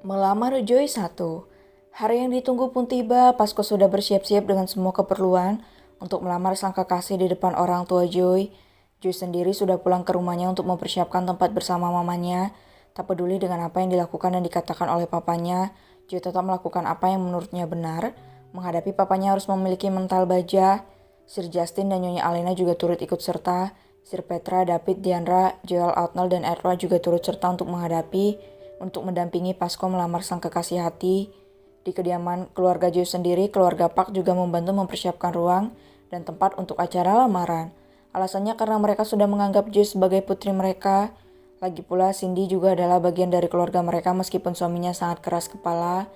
Melamar Joy 1. Hari yang ditunggu pun tiba, Pasko sudah bersiap-siap dengan semua keperluan untuk melamar sang kekasih di depan orang tua Joy. Joy sendiri sudah pulang ke rumahnya untuk mempersiapkan tempat bersama mamanya. Tak peduli dengan apa yang dilakukan dan dikatakan oleh papanya, Joy tetap melakukan apa yang menurutnya benar. Menghadapi papanya harus memiliki mental baja. Sir Justin dan Nyonya Alena juga turut ikut serta. Sir Petra, David, Diandra, Joel, Outnell, dan Edward juga turut serta untuk mendampingi Pasko melamar sang kekasih hati. Di kediaman keluarga Joy sendiri, keluarga Park juga membantu mempersiapkan ruang dan tempat untuk acara lamaran. Alasannya karena mereka sudah menganggap Joy sebagai putri mereka. Lagi pula Cindy juga adalah bagian dari keluarga mereka meskipun suaminya sangat keras kepala.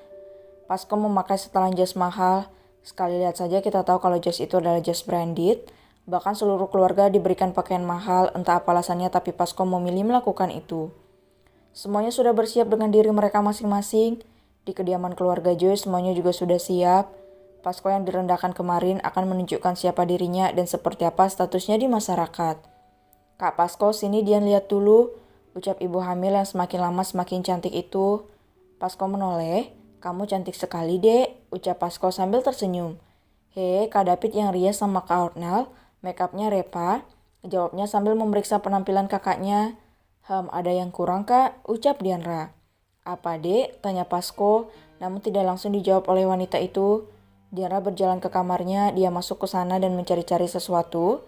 Pasko memakai setelan jas mahal. Sekali lihat saja kita tahu kalau jas itu adalah jas branded. Bahkan seluruh keluarga diberikan pakaian mahal, entah apa alasannya tapi Pasko memilih melakukan itu. Semuanya sudah bersiap dengan diri mereka masing-masing. Di kediaman keluarga Joy semuanya juga sudah siap. Pasko yang direndahkan kemarin akan menunjukkan siapa dirinya dan seperti apa statusnya di masyarakat. Kak Pasko, sini Dian lihat dulu, ucap ibu hamil yang semakin lama semakin cantik itu. Pasko menoleh, kamu cantik sekali dek, ucap Pasko sambil tersenyum. Hei, Kak David yang rias sama Kak Ornel, make upnya Repa, jawabnya sambil memeriksa penampilan kakaknya. Ada yang kurang kak, ucap Diandra. Apa dek? Tanya Pasko, namun tidak langsung dijawab oleh wanita itu. Diandra berjalan ke kamarnya, dia masuk ke sana dan mencari-cari sesuatu.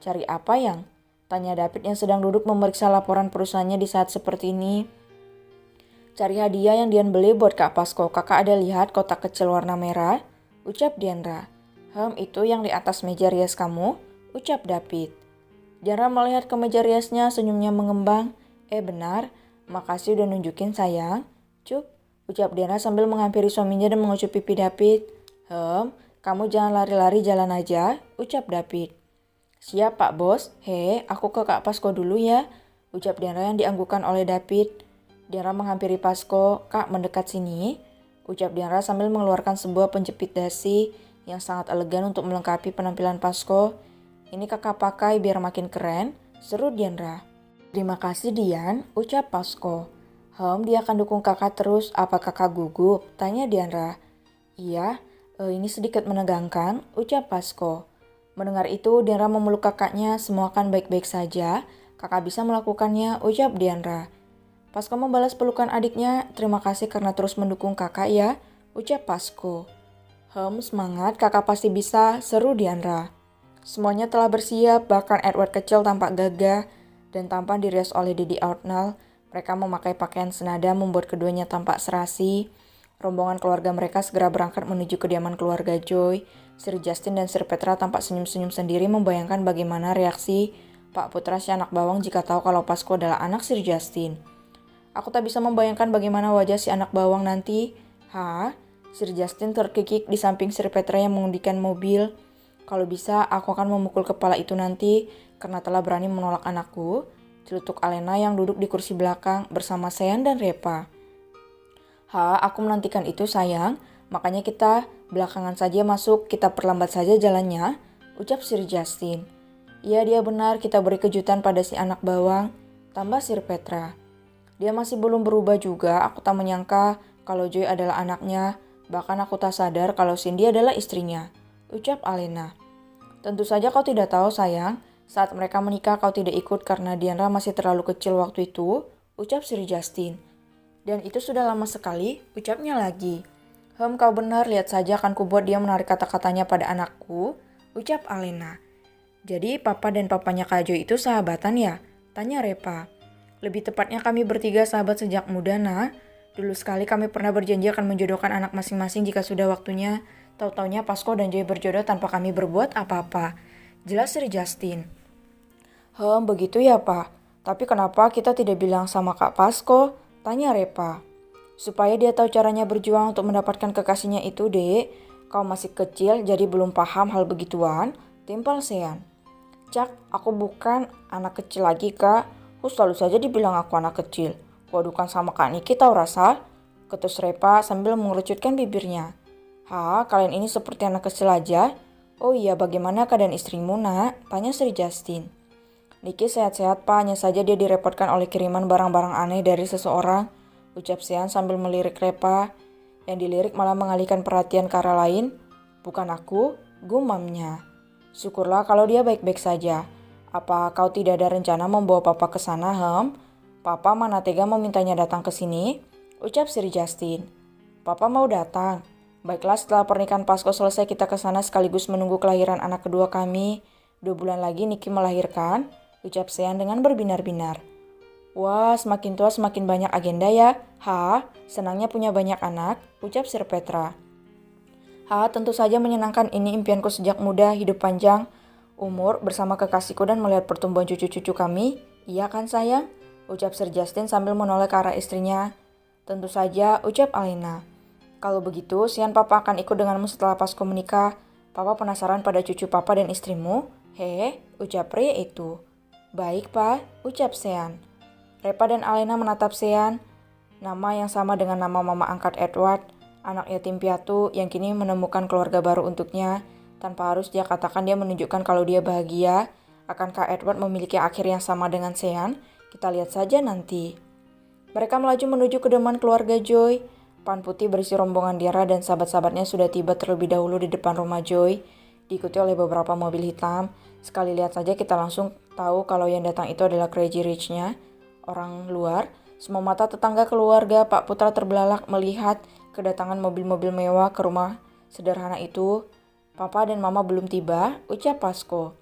Cari apa yang? Tanya David yang sedang duduk memeriksa laporan perusahaannya di saat seperti ini. Cari hadiah yang Dian beli buat Kak Pasko, kakak ada lihat kotak kecil warna merah? Ucap Diandra. Itu yang di atas meja rias kamu? Ucap David. Diandra melihat ke meja riasnya, senyumnya mengembang. Benar, makasih udah nunjukin sayang. Cup, ucap Diandra sambil menghampiri suaminya dan mengucup pipi David. Kamu jangan lari-lari jalan aja, ucap David. Siap Pak Bos, aku ke Kak Pasko dulu ya, ucap Diandra yang dianggukkan oleh David. Diandra menghampiri Pasko, Kak mendekat sini, ucap Diandra sambil mengeluarkan sebuah penjepit dasi yang sangat elegan untuk melengkapi penampilan Pasko. Ini kakak pakai biar makin keren, seru Diandra. Terima kasih Dian, ucap Pasko. Dia akan dukung kakak terus, apa kakak gugup? Tanya Diandra. Iya, ini sedikit menegangkan, ucap Pasko. Mendengar itu, Diandra memeluk kakaknya, semua akan baik-baik saja. Kakak bisa melakukannya, ucap Diandra. Pasko membalas pelukan adiknya, terima kasih karena terus mendukung kakak ya, ucap Pasko. Semangat, kakak pasti bisa, seru Diandra. Semuanya telah bersiap, bahkan Edward kecil tampak gagah dan tampan dirias oleh Didi Outnell. Mereka memakai pakaian senada membuat keduanya tampak serasi. Rombongan keluarga mereka segera berangkat menuju kediaman keluarga Joy. Sir Justin dan Sir Petra tampak senyum-senyum sendiri membayangkan bagaimana reaksi Pak Putra si anak bawang jika tahu kalau Pasko adalah anak Sir Justin. Aku tak bisa membayangkan bagaimana wajah si anak bawang nanti. Sir Justin terkikik di samping Sir Petra yang mengundikan mobil. Kalau bisa, aku akan memukul kepala itu nanti karena telah berani menolak anakku. Celutuk Alena yang duduk di kursi belakang bersama Sean dan Repa. Aku menantikan itu sayang. Makanya kita belakangan saja masuk, kita perlambat saja jalannya, ucap Sir Justin. Iya dia benar, kita beri kejutan pada si anak bawang, tambah Sir Petra. Dia masih belum berubah juga, aku tak menyangka kalau Joy adalah anaknya. Bahkan aku tak sadar kalau Cindy adalah istrinya, ucap Alena. Tentu saja kau tidak tahu sayang, saat mereka menikah kau tidak ikut karena Diandra masih terlalu kecil waktu itu, ucap Sir Justin. Dan itu sudah lama sekali, ucapnya lagi. Kau benar, lihat saja akan kubuat dia menarik kata-katanya pada anakku, ucap Alena. Jadi papa dan papanya Kak Joy itu sahabatan ya? Tanya Repa. Lebih tepatnya kami bertiga sahabat sejak muda nah. Dulu sekali kami pernah berjanji akan menjodohkan anak masing-masing jika sudah waktunya. Tahu-taunya Pasko dan Joy berjodoh tanpa kami berbuat apa-apa. Jelas Sir Justin. Begitu ya Pak. Tapi kenapa kita tidak bilang sama Kak Pasko? Tanya Repa. Supaya dia tahu caranya berjuang untuk mendapatkan kekasihnya itu dek. Kau masih kecil jadi belum paham hal begituan. Timpal Sean. Cak, aku bukan anak kecil lagi kak. Selalu saja dibilang aku anak kecil. Wadukan sama Kak Niki tahu rasa? Ketus Repa sambil mengerucutkan bibirnya. Kalian ini seperti anak kecil aja. Oh iya, bagaimana keadaan istrimu nak? Tanya Sir Justin. Niki sehat-sehat pak, hanya saja dia direpotkan oleh kiriman barang-barang aneh dari seseorang, ucap Sean sambil melirik Repa. Yang dilirik malah mengalihkan perhatian ke arah lain. Bukan aku, gumamnya. Syukurlah kalau dia baik-baik saja. Apa kau tidak ada rencana membawa papa ke sana, Papa mana tega memintanya datang ke sini? Ucap Sri Justin. Papa mau datang. Baiklah, setelah pernikahan Pasko selesai kita ke sana sekaligus menunggu kelahiran anak kedua kami. 2 bulan lagi Niki melahirkan, ucap Sean dengan berbinar-binar. Wah, semakin tua semakin banyak agenda ya. Senangnya punya banyak anak, ucap Sir Petra. Tentu saja menyenangkan, ini impianku sejak muda, hidup panjang, umur bersama kekasihku dan melihat pertumbuhan cucu-cucu kami. Iya kan sayang? Ucap Sir Justin sambil menoleh ke arah istrinya. Tentu saja, ucap Alena. Kalau begitu, Sean papa akan ikut denganmu setelah Pasko menikah. Papa penasaran pada cucu papa dan istrimu. Ucap pria itu. Baik, Pak, ucap Sean. Repa dan Alena menatap Sean, nama yang sama dengan nama mama angkat Edward, anak yatim piatu yang kini menemukan keluarga baru untuknya. Tanpa harus dia katakan, dia menunjukkan kalau dia bahagia. Akankah Edward memiliki akhir yang sama dengan Sean? Kita lihat saja nanti. Mereka melaju menuju kediaman keluarga Joy. Pan putih berisi rombongan Dira dan sahabat-sahabatnya sudah tiba terlebih dahulu di depan rumah Joy, diikuti oleh beberapa mobil hitam. Sekali lihat saja kita langsung tahu kalau yang datang itu adalah Crazy Rich-nya. Orang luar, semua mata tetangga keluarga Pak Putra terbelalak melihat kedatangan mobil-mobil mewah ke rumah sederhana itu. Papa dan Mama belum tiba, ucap Pasko.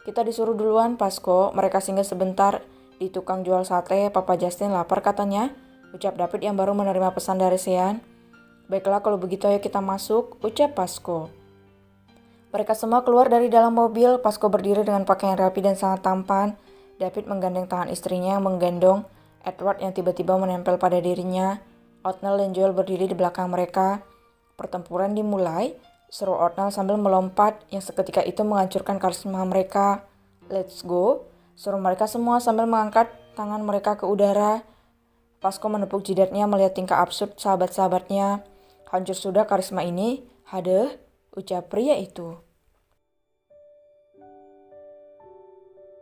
Kita disuruh duluan, Pasko. Mereka singgah sebentar di tukang jual sate. Papa Justin lapar katanya, ucap David yang baru menerima pesan dari Sean. Baiklah kalau begitu ayo kita masuk, ucap Pasko. Mereka semua keluar dari dalam mobil. Pasko berdiri dengan pakaian rapi dan sangat tampan. David menggandeng tangan istrinya yang menggendong Edward yang tiba-tiba menempel pada dirinya. Othniel dan Joel berdiri di belakang mereka. Pertempuran dimulai, seru Othniel sambil melompat yang seketika itu menghancurkan karisma mereka. Let's go, seru mereka semua sambil mengangkat tangan mereka ke udara. Pasko menepuk jidatnya melihat tingkah absurd sahabat-sahabatnya. Hancur sudah karisma ini, hadeh, ucap pria itu.